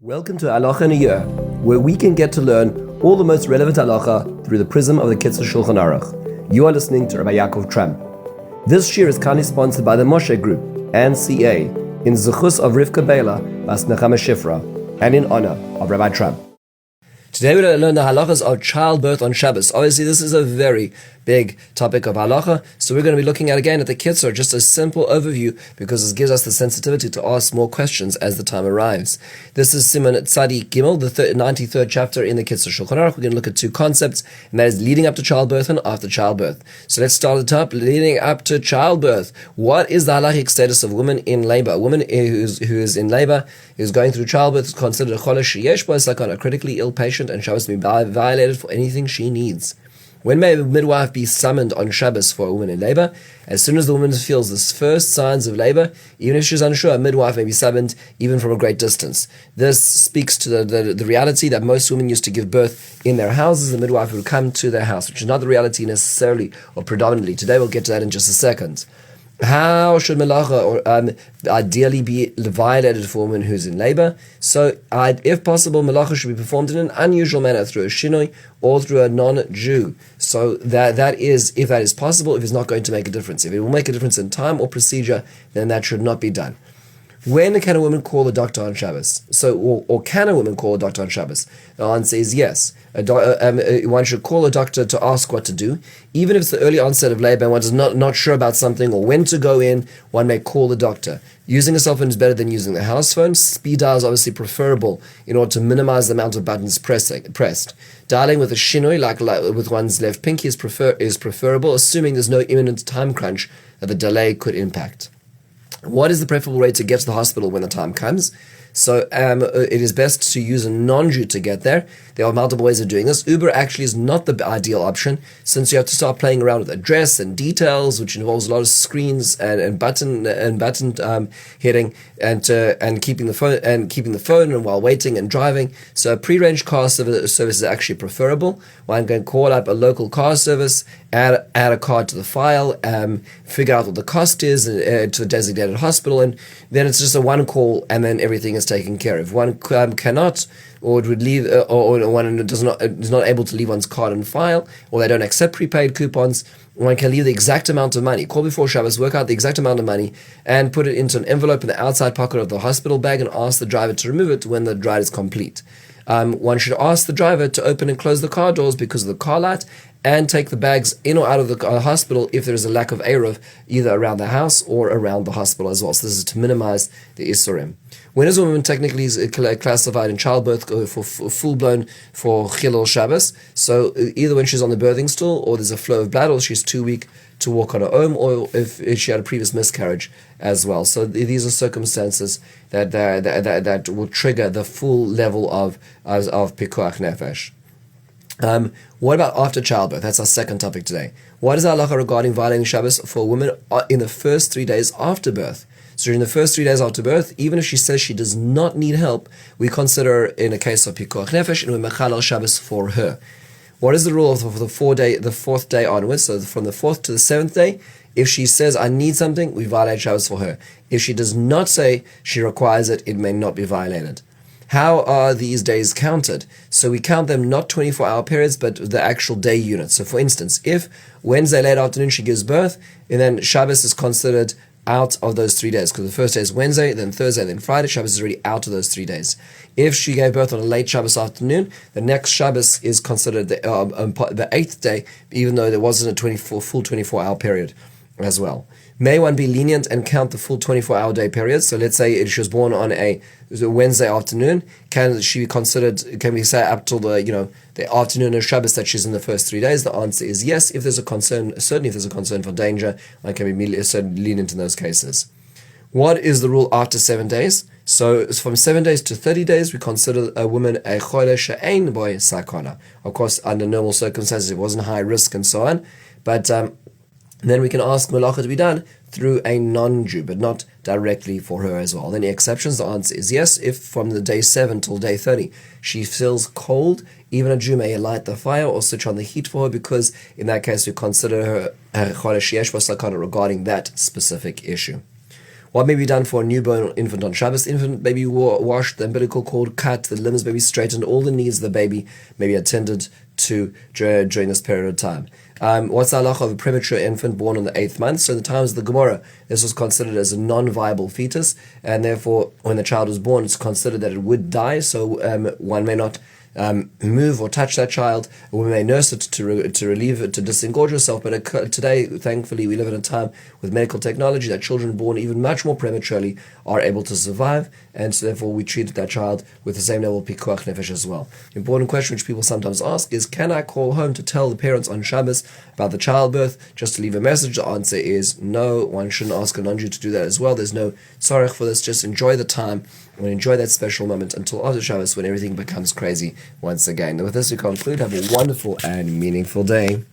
Welcome to Halacha in a Year, where we can get to learn all the most relevant halacha through the prism of the Kitzur Shulchan Aruch. You are listening to Rabbi Ya'akov Trump. This year is kindly sponsored by the Moshe Group and CA in zechus of Rivka Biela, bas נחמה שיפרה, and in honor of Rabbi Trump. Today we're going to learn the halachas of childbirth on Shabbos. Obviously, this is a very big topic of halacha, so we're going to be looking at again at the Kitzur, just a simple overview, because this gives us the sensitivity to ask more questions as the time arrives. This is Siman Tzadik Gimel, the 93rd chapter in the Kitzur Shulchan Aruch. We're going to look at two concepts, and that is leading up to childbirth and after childbirth. So let's start at the top, leading up to childbirth. What is the halachic status of women in labor? A woman who is in labor, who's going through childbirth, is considered a cholesh sheyesh bo sakana, a critically ill patient, and Shabbos may be violated for anything she needs. When may a midwife be summoned on Shabbos for a woman in labor? As soon as the woman feels the first signs of labor, even if she's unsure, a midwife may be summoned even from a great distance. This speaks to the reality that most women used to give birth in their houses. The midwife would come to their house, which is not the reality necessarily or predominantly. Today we'll get to that in just a second. How should melacha ideally be violated for a woman who's in labor? So, if possible, melacha should be performed in an unusual manner through a shinoi or through a non-Jew. So that is, if that is possible, if it's not going to make a difference. If it will make a difference in time or procedure, then that should not be done. When can a woman call a doctor on Shabbos? Or can a woman call a doctor on Shabbos? The answer is yes. One should call a doctor to ask what to do. Even if it's the early onset of labor and one is not sure about something or when to go in, one may call the doctor. Using a cell phone is better than using the house phone. Speed dial is obviously preferable in order to minimize the amount of buttons pressed. Dialing with a shinoi, like with one's left pinky, is preferable, assuming there's no imminent time crunch that the delay could impact. What is the preferable way to get to the hospital when the time comes? So it is best to use a non-Jew to get there. There are multiple ways of doing this. Uber actually is not the ideal option, since you have to start playing around with address and details, which involves a lot of screens and button hitting and keeping the phone and while waiting and driving. So a pre-arranged car service is actually preferable. One can call up a local car service, add a card to the file, figure out what the cost is to the designated hospital, and then it's just a one call, and then everything is taken care of. One cannot, or would leave, or one is not able to leave one's card and file, or they don't accept prepaid coupons. One can leave the exact amount of money. Call before Shabbos, work out the exact amount of money, and put it into an envelope in the outside pocket of the hospital bag, and ask the driver to remove it when the ride is complete. One should ask the driver to open and close the car doors because of the car light, and take the bags in or out of the hospital if there is a lack of eruv, either around the house or around the hospital as well. So this is to minimize the isurim. When is a woman technically classified in childbirth for full-blown for chilul Shabbos? So either when she's on the birthing stool, or there's a flow of blood, or she's too weak to walk on her own, or if she had a previous miscarriage as well. So these are circumstances that will trigger the full level of pikuach nefesh. What about after childbirth? That's our second topic today. What is our halacha regarding violating Shabbos for a woman in the first 3 days after birth? So during the first 3 days after birth, even if she says she does not need help, we consider in a case of pikuach nefesh, and we mechalel Shabbos for her. What is the rule for the fourth day onwards? So from the 4th to the 7th day, if she says, I need something, we violate Shabbos for her. If she does not say she requires it, it may not be violated. How are these days counted? So we count them not 24-hour periods, but the actual day unit. So for instance, if Wednesday late afternoon she gives birth, and then Shabbos is considered out of those 3 days, because the first day is Wednesday, then Thursday, then Friday. Shabbos is already out of those 3 days. If she gave birth on a late Shabbos afternoon, the next Shabbos is considered the 8th day, even though there wasn't a full 24-hour period as well. May one be lenient and count the full 24-hour day period? So let's say she was born on a Wednesday afternoon. Can we say up till the afternoon of Shabbos that she's in the first 3 days? The answer is yes. If there's a concern, certainly if there's a concern for danger, one can be lenient in those cases. What is the rule after 7 days? So from 7 days to 30 days, we consider a woman a cholesh she'ein bo sakana. Of course, under normal circumstances, it wasn't high risk and so on, but then we can ask melacha to be done through a non-Jew, but not directly for her as well. Any exceptions? The answer is yes. If from the day 7 till day 30 she feels cold, even a Jew may light the fire or switch on the heat for her, because in that case we consider her cholesh sheyesh bo sakana regarding that specific issue. What may be done for a newborn infant on Shabbos? Infant may be washed, the umbilical cord cut, the limbs may be straightened, all the needs of the baby may be attended to during this period of time. What's the halacha of a premature infant born on the 8th month? So in the times of the Gemara, this was considered as a non-viable fetus, and therefore when the child was born, it's considered that it would die, so one may not move or touch that child. We may nurse it to relieve it, to disengorge herself. But today, thankfully, we live in a time with medical technology that children born even much more prematurely are able to survive, and so therefore we treat that child with the same level of pikuach nefesh as well. The important question which people sometimes ask is, can I call home to tell the parents on Shabbos about the childbirth, just to leave a message? The answer is no, one shouldn't ask a non-Jew to do that as well. There's no tzarech for this. Just enjoy the time and enjoy that special moment until after Shabbos, when everything becomes crazy once again. And with this we conclude. Have a wonderful and meaningful day.